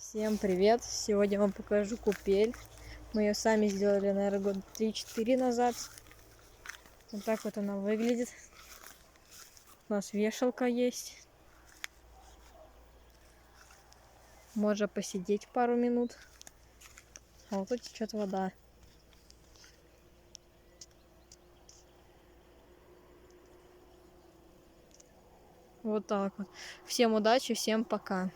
Всем привет! Сегодня вам покажу купель. Мы ее сами сделали, наверное, года 3-4 назад. Вот так вот она выглядит. У нас вешалка есть. Можно посидеть пару минут. А вот тут течет вода. Вот так вот. Всем удачи, всем пока.